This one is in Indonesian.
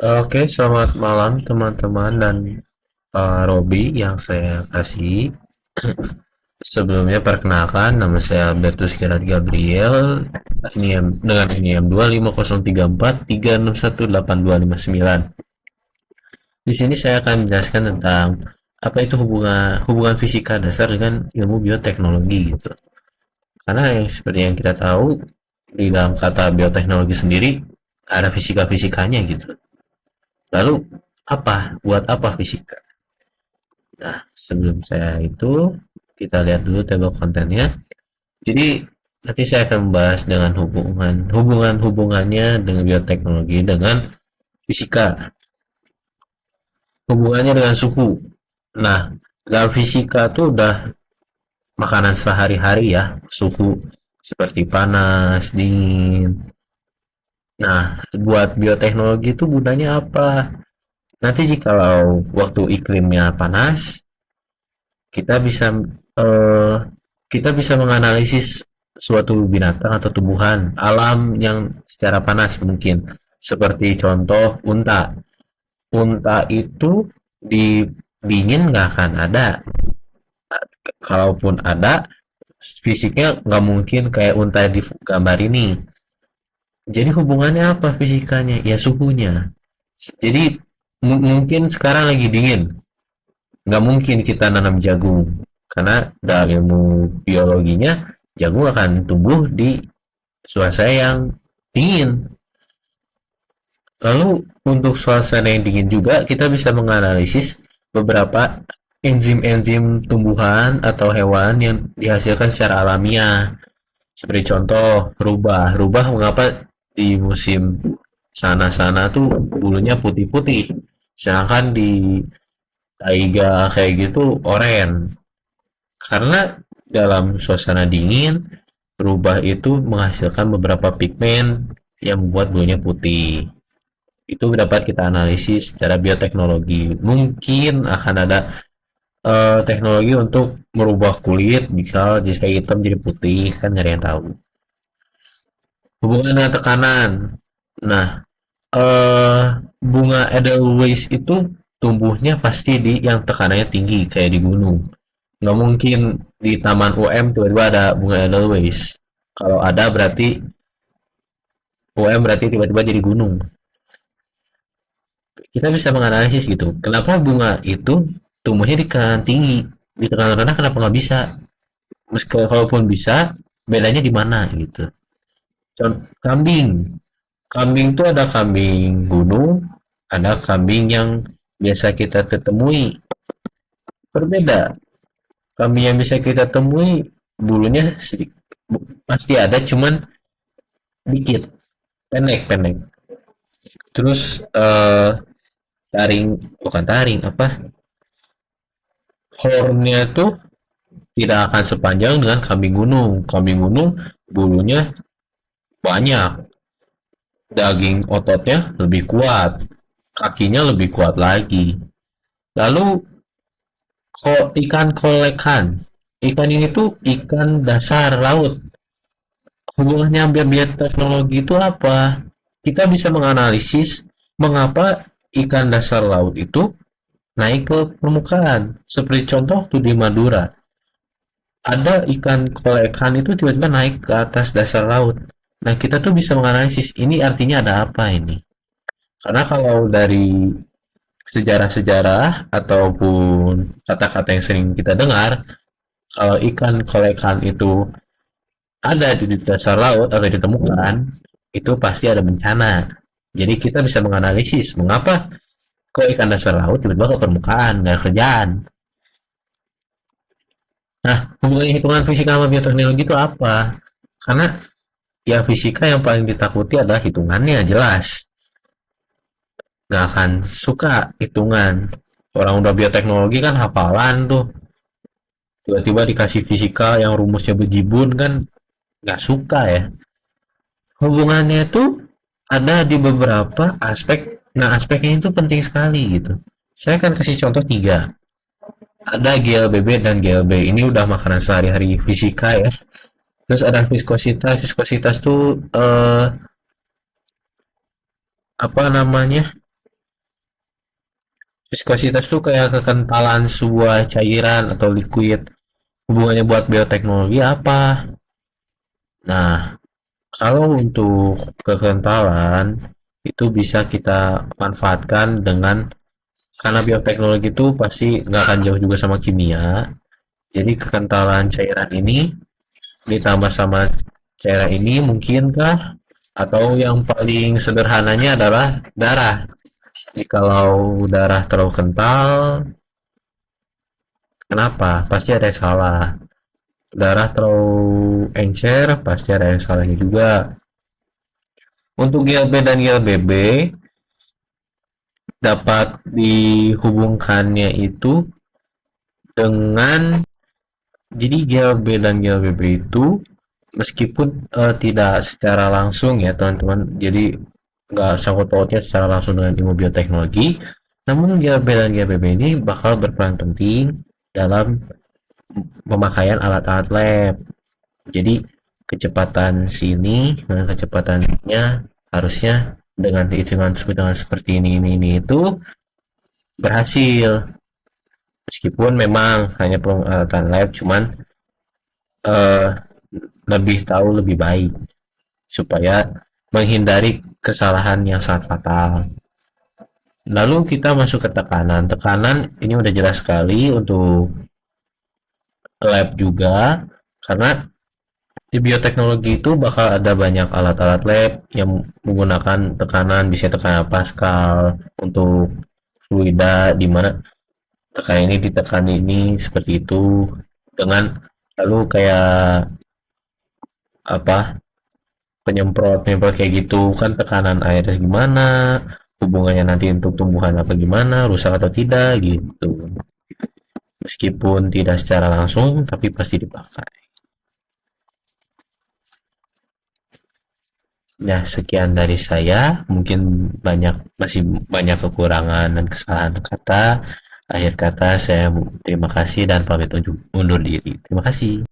Oke, selamat malam teman-teman dan Robi yang saya kasih. Sebelumnya perkenalkan, nama saya Albertus Gerard Gabriel. NIM dengan NIM 25034361829. Di sini saya akan menjelaskan tentang apa itu hubungan hubungan fisika dasar dengan ilmu bioteknologi gitu. Karena yang seperti yang kita tahu di dalam kata bioteknologi sendiri ada fisika-fisikanya gitu. Lalu buat apa fisika? Nah, sebelum saya itu, kita lihat dulu table kontennya. Jadi, nanti saya akan membahas dengan hubungannya dengan bioteknologi dengan fisika, hubungannya dengan suhu. Nah, dalam fisika tuh udah makanan sehari-hari ya, suhu seperti panas, dingin. Nah, buat bioteknologi itu gunanya apa? Nanti jikalau waktu iklimnya panas, kita bisa eh, kita bisa menganalisis suatu binatang atau tumbuhan alam yang secara panas mungkin seperti contoh unta. Unta itu di dingin nggak akan ada. Kalaupun ada, fisiknya nggak mungkin kayak unta di gambar ini. Jadi hubungannya apa fisikanya? Ya suhunya. Jadi mungkin sekarang lagi dingin, nggak mungkin kita nanam jagung karena dalam ilmu biologinya jagung akan tumbuh di suasana yang dingin. Lalu untuk suasana yang dingin juga kita bisa menganalisis beberapa enzim-enzim tumbuhan atau hewan yang dihasilkan secara alamiah. Seperti contoh rubah. Rubah mengapa di musim sana-sana tuh bulunya putih-putih. Sedangkan di taiga kayak gitu oren. Karena dalam suasana dingin, rubah itu menghasilkan beberapa pigmen yang membuat bulunya putih. Itu dapat kita analisis secara bioteknologi. Mungkin akan ada teknologi untuk merubah kulit, misal jika hitam jadi putih, kan nggak ada yang tahu. Hubungan dengan tekanan. Nah, eh, bunga Edelweiss itu tumbuhnya pasti di yang tekanannya tinggi, kayak di gunung. Nggak mungkin di taman UM tiba-tiba ada bunga Edelweiss. Kalau ada berarti UM berarti tiba-tiba jadi gunung. Kita bisa menganalisis gitu. Kenapa bunga itu tumbuhnya di tekanan tinggi, di tekanan rendah kenapa nggak bisa? Meski kalaupun bisa, bedanya di mana gitu. Kambing. Kambing itu ada kambing gunung, ada kambing yang biasa kita temui. Berbeda. Kambing yang bisa kita temui bulunya sedikit, pasti ada cuman dikit, pendek-pendek. Terus taring, bukan taring, apa, hornnya tuh tidak akan sepanjang dengan kambing gunung. Kambing gunung bulunya banyak, daging ototnya lebih kuat, kakinya lebih kuat lagi. Lalu ikan kolekan, ikan ini tuh ikan dasar laut. Hubungannya biar teknologi itu apa? Kita bisa menganalisis mengapa ikan dasar laut itu naik ke permukaan. Seperti contoh tuh di Madura, ada ikan kolekan itu tiba-tiba naik ke atas dasar laut. Nah, kita tuh bisa menganalisis ini artinya ada apa ini. Karena kalau dari sejarah-sejarah ataupun kata-kata yang sering kita dengar, kalau ikan kolekan itu ada di dasar laut atau ditemukan, itu pasti ada bencana. Jadi kita bisa menganalisis mengapa kok ikan dasar laut tiba-tiba ke permukaan, nggak ada kerjaan. Nah, hubungannya hitungan fisika sama bioteknologi itu apa? Karena ya fisika yang paling ditakuti adalah hitungannya jelas. Nggak akan suka hitungan. Orang udah bioteknologi kan hafalan tuh. Tiba-tiba dikasih fisika yang rumusnya bejibun kan nggak suka ya. Hubungannya itu ada di beberapa aspek. Nah, aspeknya itu penting sekali gitu. Saya akan kasih contoh tiga. Ada GLBB dan GLB. Ini udah makanan sehari-hari fisika ya. Terus ada viskositas. Viskositas tuh apa namanya? Viskositas tuh kayak kekentalan sebuah cairan atau liquid. Hubungannya buat bioteknologi apa? Nah, kalau untuk kekentalan itu bisa kita manfaatkan dengan, karena bioteknologi itu pasti nggak akan jauh juga sama kimia. Jadi kekentalan cairan ini ditambah sama cairan ini mungkinkah? Atau yang paling sederhananya adalah darah. Jikalau darah terlalu kental, kenapa? Pasti ada yang salah. Darah terlalu encer, pasti ada yang salahnya juga. Untuk GLB dan GLBB dapat dihubungkannya itu dengan, jadi GLB dan GLBB itu meskipun tidak secara langsung ya teman-teman, jadi nggak sangkut pautnya secara langsung dengan ilmu bioteknologi, namun GLB dan GLBB ini bakal berperan penting dalam pemakaian alat-alat lab. Jadi kecepatan sini dengan kecepatannya harusnya dengan hitungan seperti ini itu berhasil. Meskipun memang hanya peralatan lab, cuman eh, lebih tahu lebih baik supaya menghindari kesalahan yang sangat fatal. Lalu kita masuk ke tekanan. Tekanan ini udah jelas sekali untuk lab juga, karena di bioteknologi itu bakal ada banyak alat-alat lab yang menggunakan tekanan, bisa tekanan Pascal untuk fluida, di mana tekanan ini ditekan ini seperti itu, dengan lalu kayak apa, penyemprot penyemprot kayak gitu kan, tekanan air gimana, hubungannya nanti untuk tumbuhan apa gimana, rusak atau tidak gitu, meskipun tidak secara langsung tapi pasti dipakai. Ya, sekian dari saya. Mungkin masih banyak kekurangan dan kesalahan kata. Akhir kata saya terima kasih dan pamit undur diri. Terima kasih.